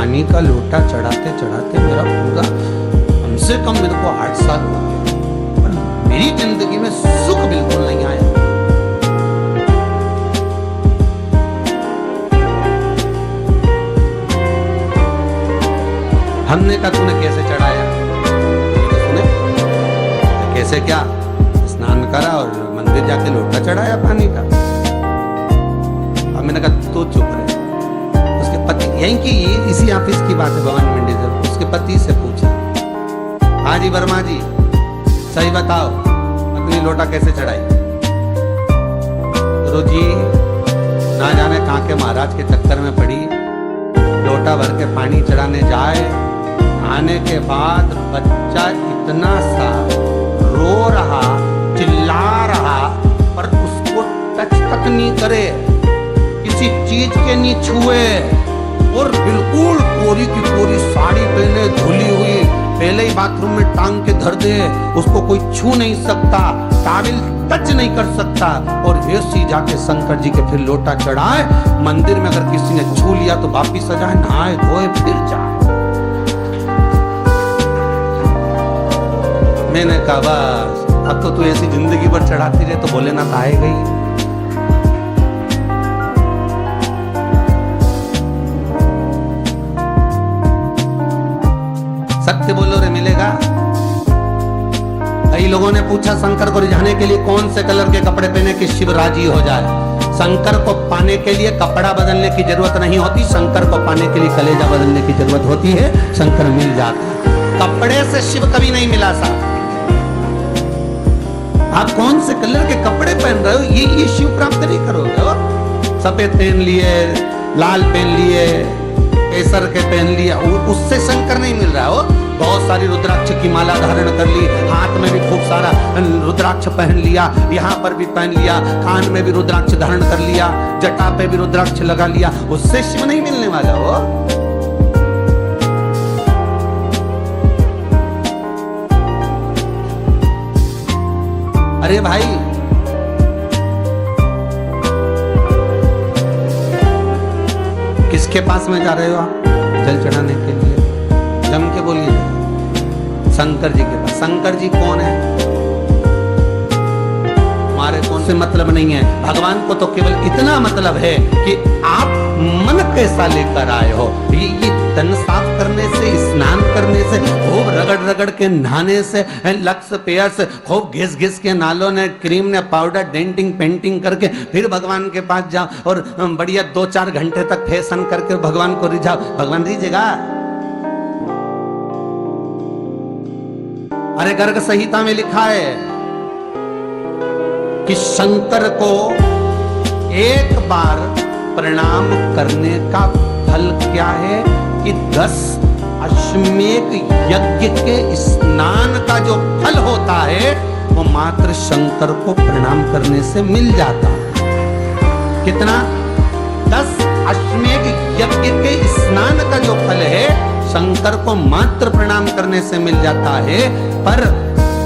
पानी का लोटा चढ़ाते चढ़ाते मेरा पूरा कम से कम मेरे को 8 साल हो गए, पर मेरी जिंदगी में सुख बिल्कुल नहीं आया। हमने कहा तूने कैसे चढ़ाया? सुने कैसे, क्या स्नान करा और मंदिर जाके लोटा चढ़ाया पानी का? अब मैंने कहा तू चुप रहे। उसके पति, यहीं की इसी ऑफिस की बात है, भवन मंडी से, उसके पति से पूछा, हाँ जी वर्मा जी सही बताओ अपनी लोटा कैसे चढ़ाई? गुरु जी ना जाने कहाँ के महाराज के चक्कर में पड़ी, लोटा भर के पानी चढ़ाने जाए, आने के बाद बच्चा इतना सा रो रहा, चिल्ला रहा, पर उसको टच तक नहीं करे, किसी चीज के नहीं छुए, और बिल्कुल कोरी की कोरी साड़ी पहने, धुली हुई, पहले ही बाथरूम में टांग के धर दे, उसको कोई छू नहीं सकता, टाविल टच नहीं कर सकता, और ऐसी जाके शंकर जी के फिर लोटा चढ़ाए। मंदिर में अगर किसी ने छू लिया तो वापिस आ जाए, नहाए धोए फिर जाए। मैंने कहा बस अब तो तू ऐसी जिंदगी भर चढ़ाती रहे तो भोलेनाथ आएगा ही। सत्य बोलो रे मिलेगा। कई लोगों ने पूछा शंकर को रिझाने के लिए कौन से कलर के कपड़े पहने कि शिव राजी हो जाए। शंकर को पाने के लिए कपड़ा बदलने की जरूरत नहीं होती, शंकर को पाने के लिए कलेजा बदलने की जरूरत होती है, शंकर मिल जाता है। कपड़े से शिव कभी नहीं मिला साहब। आप कौन से कलर के कपड़े पहन रहे हो, ये शिव प्राप्त नहीं करोगे हो। सफेद पहन लिए, लाल पहन लिए, केसर के पहन लिया, उससे शंकर नहीं मिल रहा हो। बहुत सारी रुद्राक्ष की माला धारण कर ली, हाथ में भी खूब सारा रुद्राक्ष पहन लिया, यहाँ पर भी पहन लिया, कान में भी रुद्राक्ष धारण कर लिया, जटा पे भी रुद्राक्ष लगा लिया, उससे शिव नहीं मिलने वाला हो। अरे भाई किसके पास में जा रहे हो आप जल चढ़ाने के लिए? जम के बोलिए, शंकर जी के पास। शंकर जी कौन है? हमारे कौन से मतलब नहीं है। भगवान को तो केवल इतना मतलब है कि आप मन कैसा लेकर आए हो। ये तन साफ करने से, स्नान करने से, खूब रगड़ रगड़ के नहाने से, लक्स पेयर्स खूब घिस घिस के नालों ने, क्रीम ने, पाउडर, डेंटिंग पेंटिंग करके फिर भगवान के पास जाओ और बढ़िया 2-4 घंटे तक फैशन करके भगवान को रिझाओ। भगवान रिझेगा? अरे गर्ग संहिता में लिखा है कि शंकर को एक बार प्रणाम करने का फल क्या है कि 10 अश्वमेध यज्ञ के स्नान का जो फल होता है वो मात्र शंकर को प्रणाम करने से मिल जाता है। कितना? 10 अश्वमेध यज्ञ के स्नान का जो फल है शंकर को मात्र प्रणाम करने से मिल जाता है। पर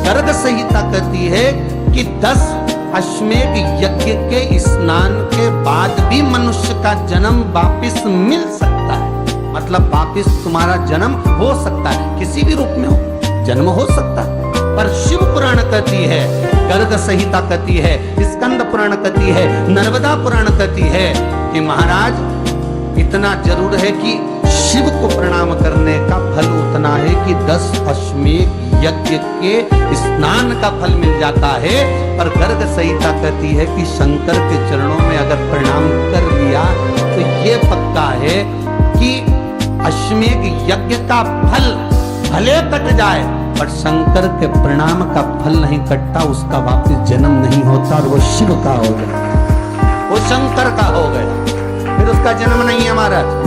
गर्ग संहिता कहती है कि 10 अश्वमेध यज्ञ के स्नान के बाद भी मनुष्य का जन्म वापिस मिल सकता है। मतलब वापिस तुम्हारा जन्म हो सकता है, किसी भी रूप में हो जन्म हो सकता है। पर शिव पुराण कहती है, गर्ग संहिता कहती है, स्कंद पुराण कहती है, नर्मदा पुराण कहती है कि महाराज इतना जरूर है कि शिव को प्रणाम करने का फल उतना है कि 10 अश्वमेध यज्ञ के स्नान का फल मिल जाता है। पर गर्ग संहिता कहती है कि शंकर के चरणों में अगर प्रणाम कर लिया तो ये पक्का है कि अश्वमेध यज्ञ का फल भले कट जाए पर शंकर के प्रणाम का फल नहीं कटता, उसका वापस जन्म नहीं होता और वो शिव का हो गया, वो शंकर का हो गया, फिर उसका जन्म नहीं है महाराज।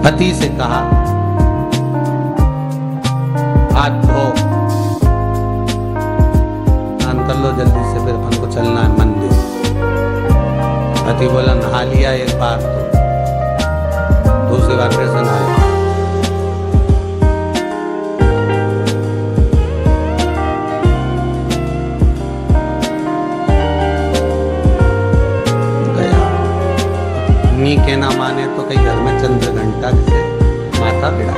पति से कहा हाथ धो, स्नान कर लो जल्दी से, फिर अपन को चलना है मंदिर। पति बोला नहा लिया एक बार तो दूसरी बार फिर से नहा। पत्नी के ना माने तो कई घर में चंद्र घंटा से माथा बिड़ा,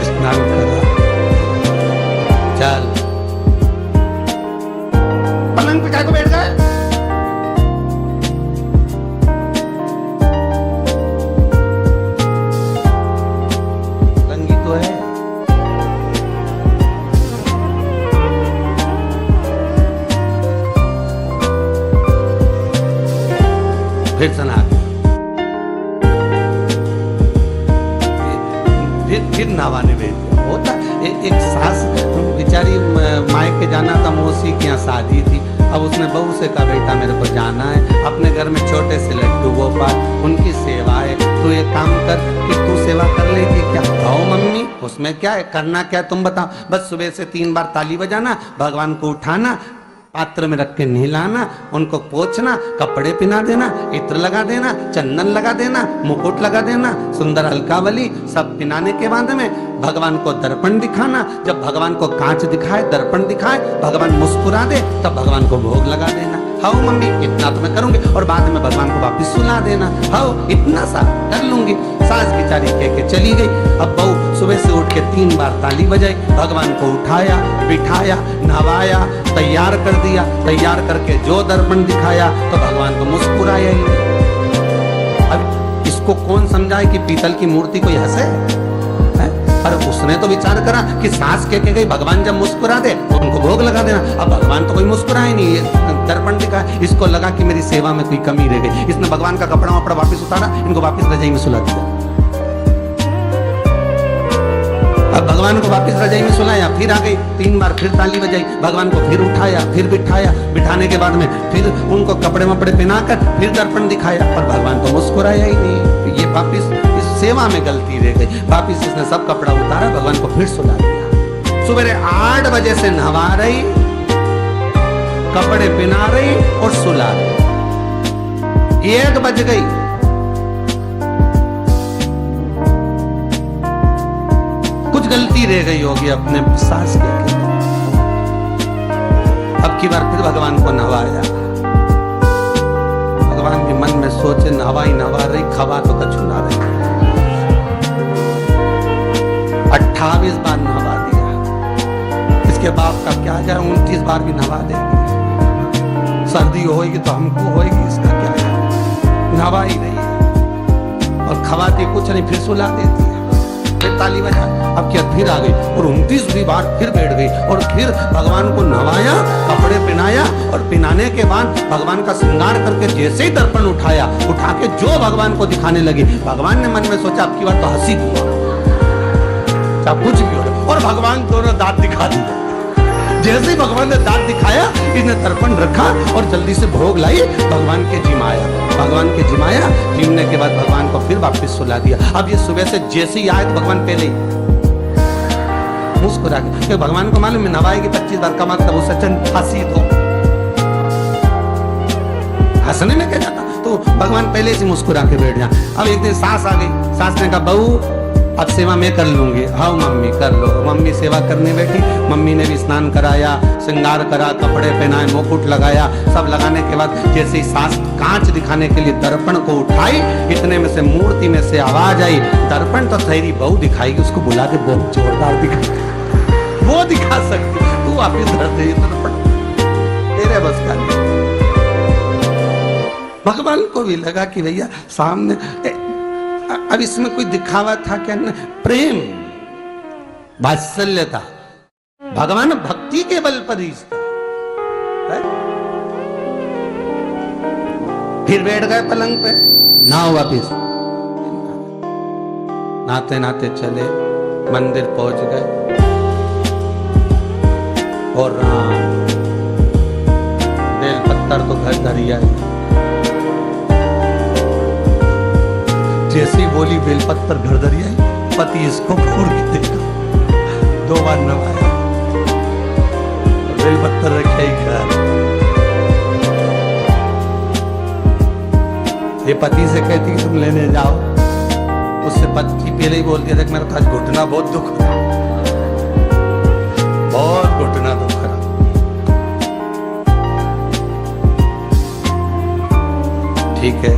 स्नान करा, चल पलंग पे क्या को बैठ गए। पलंगी तो है, फिर सुना फिर नहाने भेज दिया। होता एक सास बेचारी मायके जाना था, मौसी के यहाँ शादी थी, अब उसने बहू से कहा बेटा मेरे को जाना है, अपने घर में छोटे से लड्डू गोपाल उनकी सेवा है, तू एक काम कर कि तू सेवा कर लेगी क्या। आओ मम्मी उसमें क्या है, करना क्या है तुम बताओ। बस सुबह से 3 बार ताली बजाना, भगवान को उठाना, पात्र में रख के नहलाना, उनको पोंछना, कपड़े पहना देना, इत्र लगा देना, चंदन लगा देना, मुकुट लगा देना, सुंदर अलकावली सब पहनाने के बाद में भगवान को दर्पण दिखाना। जब भगवान को कांच दिखाए, दर्पण दिखाए, भगवान मुस्कुरा दे, तब भगवान को भोग लगा देना। हाँ मम्मी इतना तो मैं करूंगी, और बाद में भगवान को वापिस सुला देना। हाँ इतना सा कर लूंगी। सास बेचारी कह के चली गई। अब बहू सुबह से उठ के 3 बार ताली बजाई, भगवान को उठाया, बिठाया, नहवाया, तैयार कर दिया, तैयार करके जो दर्पण दिखाया तो भगवान को मुस्कुराया ही नहीं। अब इसको कौन समझाए कि पीतल की मूर्ति कोई हंसे, पर उसने तो विचार करा कि सास कह के गई भगवान जब मुस्कुरा दे तो उनको भोग लगा देना। अब भगवान तो कोई मुस्कुराए नहीं, दर्पण दिखा, इसको लगा कि मेरी सेवा में कोई कमी रह गई। इसने भगवान का कपड़ा वपड़ा वापिस उतारा, इनको वापिस रजाई में सुला दिया। अब भगवान को वापिस रजाई में सुलाया, फिर आ गई, 3 बार फिर ताली बजाई, भगवान को फिर उठाया, फिर बिठाया, बिठाने के बाद में फिर उनको कपड़े वपड़े पहनाकर फिर दर्पण दिखाया, पर भगवान तो मुस्कुराया ही नहीं। ये वापिस इस सेवा में गलती रह गई। वापिस इसने सब कपड़ा उतारा, भगवान को फिर सुला दिया। सुबह 8 बजे से नहवा रही, कपड़े पहना रही और सुला रही। 1 बज गई, कुछ गलती रह गई होगी अपने सास के। अब की बार फिर भगवान को नहवाया। भगवान भी मन में सोचे नहवा ही नहवा रही, खवा तो कछु ना रही। 28 बार नहवा दिया। इसके बाप का क्या जाए, 29 बार भी नहवा देगी। सर्दी होगी तो हमको होगी, इसका क्या है, नहवा ही नहीं है। और खवाती कुछ नहीं, फिर सुला देती है, फिर ताली बजा। अब क्या फिर आ गई और 29वीं बार फिर बैठ गई और फिर भगवान को नहवाया, कपड़े पहनाया, और पहनाने के बाद भगवान का श्रृंगार करके जैसे ही दर्पण उठाया, उठा के जो भगवान को दिखाने लगी, भगवान ने मन में सोचा अब की बार तो हंसी हुआ, क्या कुछ भी हो। और भगवान दोनों दांत दिखा दिए। जैसे ही भगवान ने दांत दिखाया, इसने दर्पण रखा और जल्दी से भोग लाई, भगवान के जिमाया। भगवान के जिमाया, जिमने के बाद भगवान को फिर वापस सुला दिया। अब ये सुबह से जैसे ही आए तो भगवान पहले ही मुस्कुरा के, क्योंकि भगवान को मालूम है नवाएगी 25 बार का मतलब वो सचन फांसी दो, हंसने में क्या जाता, तो भगवान पहले से मुस्कुरा के बैठ जा। अब एक दिन सास आ गई, सास ने कहा बहू अब सेवा मैं कर लूंगी। हाँ मम्मी कर लो। मम्मी सेवा करने बैठी, मम्मी ने भी स्नान कराया, श्रृंगार करा, कपड़े पहनाए, मुकुट लगाया। सब लगाने के बाद जैसे ही सास कांच दिखाने के लिए दर्पण को उठाई, इतने में से मूर्ति में से आवाज आई, दर्पण तो तेरी बहू दिखाएगी, उसको बुला के बहुत जोरदार दिखा, वो दिखा सकती, तू वापिस धर दे दर्पण, तेरे बस का नहीं। भगवान को भी लगा कि भैया सामने, अब इसमें कोई दिखावा था क्या, प्रेम वात्सल्य था। भगवान भक्ति के बल पर ही था। फिर बैठ गए पलंग पे, नाव वापिस, नाते नाते चले मंदिर पहुंच गए और राम बेल पत्तर तो घर धरिया है। जैसी बोली बेलपत्तर घर धरिया, पति इसको फोड़ के देखा, 2 बार नवाया, बेलपत्तर रखे ही घर। ये पति से कहती कि तुम लेने जाओ, उससे पति पहले ही बोल दिया था मेरा आज घुटना बहुत दुख रहा, बहुत घुटना दुख रहा। ठीक है,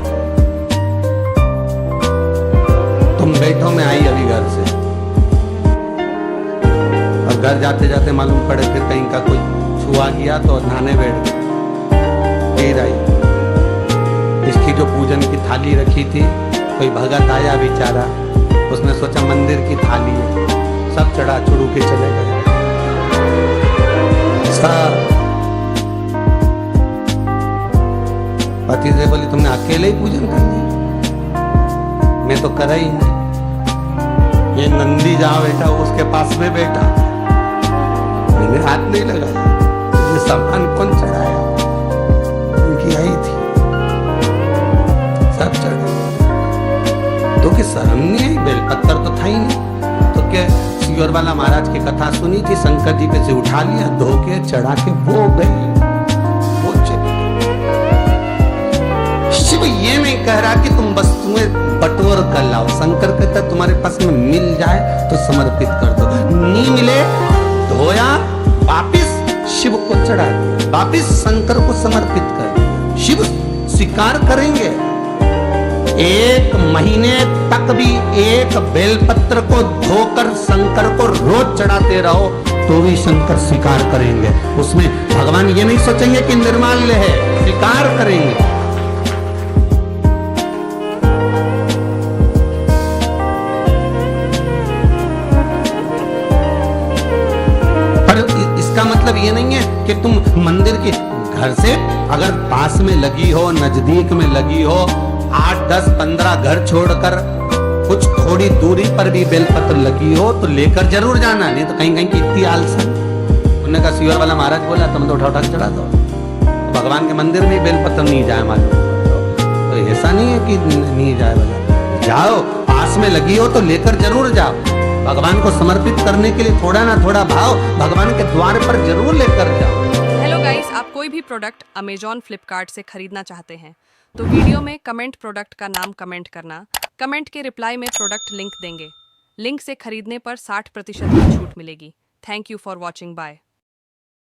तुम बैठो, मैं आई अभी घर से, और घर जाते जाते मालूम पड़े फिर कहीं का कोई छुआ गया तो नहाने बैठ गई, फिर आई। इसकी जो पूजन की थाली रखी थी, कोई भगत आया बेचारा, उसने सोचा मंदिर की थाली है, सब चढ़ा चुड़ू के चले गए सब। पति से बोली तुमने अकेले ही पूजन कर लिया, मैं तो करा ही नहीं। ये नंदी जहां बैठा उसके पास में बैठा, मैंने हाथ नहीं लगाया। ये सामान कौन चढ़ाया? उनकी आई थी, सब चढ़ा। तो कि शर्म नहीं आई? बेलपत्तर तो था ही नहीं। तो क्या सियोर वाला महाराज की कथा सुनी थी, शंकर जी पे से उठा लिया, धो के चढ़ा के वो गई, वो चली। शिव ये नहीं कह रहा कि तुम वस्तुएं बटोर कर लाओ, शंकर कहता तुम्हारे पास में मिल जाए तो समर्पित कर दो, नहीं मिले धोया वापिस शिव को चढ़ा दिया, वापिस शंकर को समर्पित कर दिया। शिव स्वीकार करेंगे। एक महीने तक भी एक बेलपत्र को धोकर शंकर को रोज चढ़ाते रहो तो भी शंकर स्वीकार करेंगे। उसमें भगवान ये नहीं सोचेंगे कि निर्माल्य है, स्वीकार करेंगे। इसका मतलब ये नहीं है कि तुम मंदिर के घर से अगर पास में लगी हो, नजदीक में लगी हो, 8, 10, 15 घर छोड़कर कुछ थोड़ी दूरी पर भी बेलपत्र लगी हो तो लेकर जरूर जाना, नहीं तो कहीं कहीं की इतनी आलसन। उन्होंने कहा सियोर वाला महाराज बोला तुम तो उठा चढ़ा दो, तो भगवान के मंदिर में बेलपत्र नहीं जाए मालूम, तो ऐसा नहीं है कि नहीं जाए, वाला जाओ, पास में लगी हो तो लेकर जरूर जाओ। भगवान को समर्पित करने के लिए थोड़ा ना थोड़ा भाव भगवान के द्वार पर जरूर लेकर जाओ। हेलो गाइस, आप कोई भी प्रोडक्ट अमेजॉन, फ्लिपकार्ट से खरीदना चाहते हैं तो वीडियो में कमेंट प्रोडक्ट का नाम कमेंट करना, कमेंट के रिप्लाई में प्रोडक्ट लिंक देंगे। लिंक से खरीदने पर 60% की छूट मिलेगी। Thank you for watching, bye.